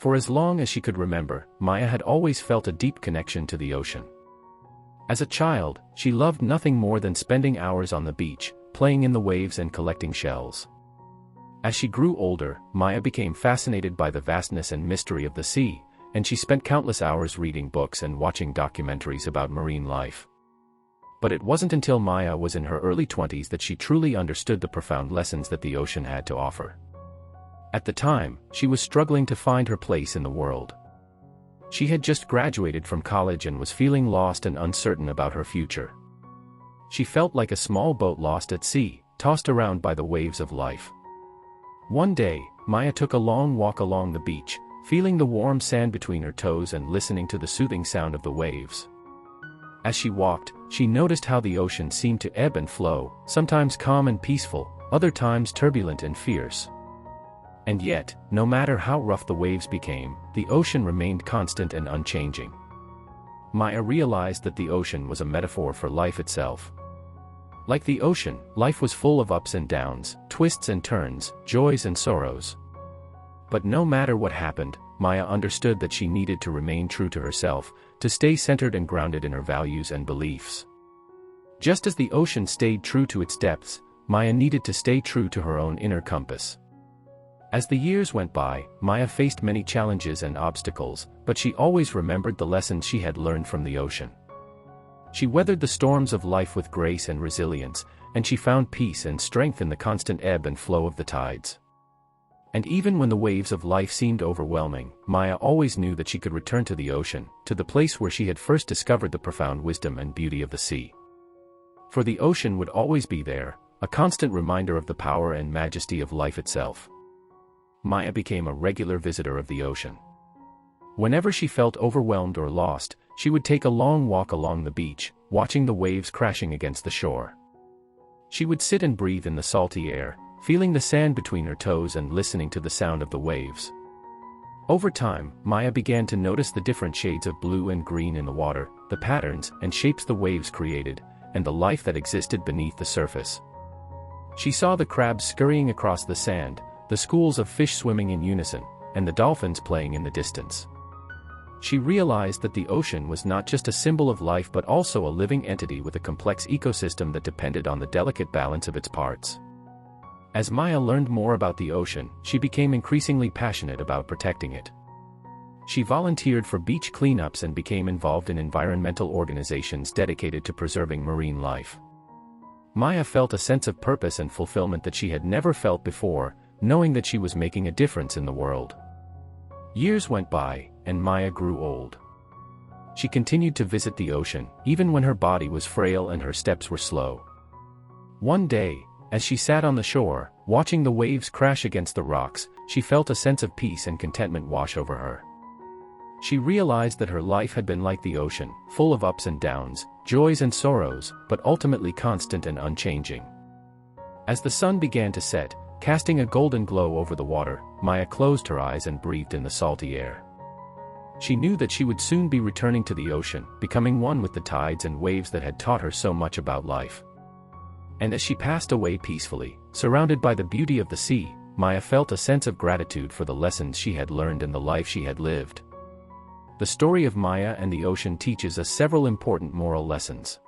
For as long as she could remember, Maya had always felt a deep connection to the ocean. As a child, she loved nothing more than spending hours on the beach, playing in the waves and collecting shells. As she grew older, Maya became fascinated by the vastness and mystery of the sea, and she spent countless hours reading books and watching documentaries about marine life. But it wasn't until Maya was in her early 20s that she truly understood the profound lessons that the ocean had to offer. At the time, she was struggling to find her place in the world. She had just graduated from college and was feeling lost and uncertain about her future. She felt like a small boat lost at sea, tossed around by the waves of life. One day, Maya took a long walk along the beach, feeling the warm sand between her toes and listening to the soothing sound of the waves. As she walked, she noticed how the ocean seemed to ebb and flow, sometimes calm and peaceful, other times turbulent and fierce. And yet, no matter how rough the waves became, the ocean remained constant and unchanging. Maya realized that the ocean was a metaphor for life itself. Like the ocean, life was full of ups and downs, twists and turns, joys and sorrows. But no matter what happened, Maya understood that she needed to remain true to herself, to stay centered and grounded in her values and beliefs. Just as the ocean stayed true to its depths, Maya needed to stay true to her own inner compass. As the years went by, Maya faced many challenges and obstacles, but she always remembered the lessons she had learned from the ocean. She weathered the storms of life with grace and resilience, and she found peace and strength in the constant ebb and flow of the tides. And even when the waves of life seemed overwhelming, Maya always knew that she could return to the ocean, to the place where she had first discovered the profound wisdom and beauty of the sea. For the ocean would always be there, a constant reminder of the power and majesty of life itself. Maya became a regular visitor of the ocean. Whenever she felt overwhelmed or lost, she would take a long walk along the beach, watching the waves crashing against the shore. She would sit and breathe in the salty air, feeling the sand between her toes and listening to the sound of the waves. Over time, Maya began to notice the different shades of blue and green in the water, the patterns and shapes the waves created, and the life that existed beneath the surface. She saw the crabs scurrying across the sand, the schools of fish swimming in unison, and the dolphins playing in the distance. She realized that the ocean was not just a symbol of life but also a living entity with a complex ecosystem that depended on the delicate balance of its parts. As Maya learned more about the ocean, she became increasingly passionate about protecting it. She volunteered for beach cleanups and became involved in environmental organizations dedicated to preserving marine life. Maya felt a sense of purpose and fulfillment that she had never felt before, knowing that she was making a difference in the world. Years went by, and Maya grew old. She continued to visit the ocean, even when her body was frail and her steps were slow. One day, as she sat on the shore, watching the waves crash against the rocks, she felt a sense of peace and contentment wash over her. She realized that her life had been like the ocean, full of ups and downs, joys and sorrows, but ultimately constant and unchanging. As the sun began to set, casting a golden glow over the water, Maya closed her eyes and breathed in the salty air. She knew that she would soon be returning to the ocean, becoming one with the tides and waves that had taught her so much about life. And as she passed away peacefully, surrounded by the beauty of the sea, Maya felt a sense of gratitude for the lessons she had learned and the life she had lived. The story of Maya and the ocean teaches us several important moral lessons.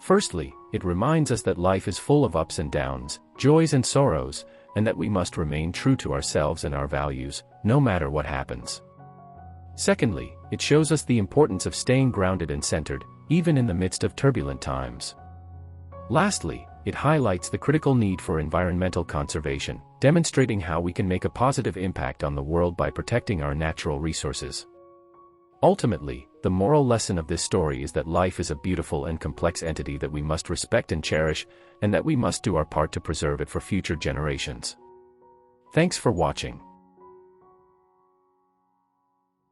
Firstly, it reminds us that life is full of ups and downs, joys and sorrows, and that we must remain true to ourselves and our values, no matter what happens. Secondly, it shows us the importance of staying grounded and centered, even in the midst of turbulent times. Lastly, it highlights the critical need for environmental conservation, demonstrating how we can make a positive impact on the world by protecting our natural resources. Ultimately, the moral lesson of this story is that life is a beautiful and complex entity that we must respect and cherish, and that we must do our part to preserve it for future generations. Thanks for watching.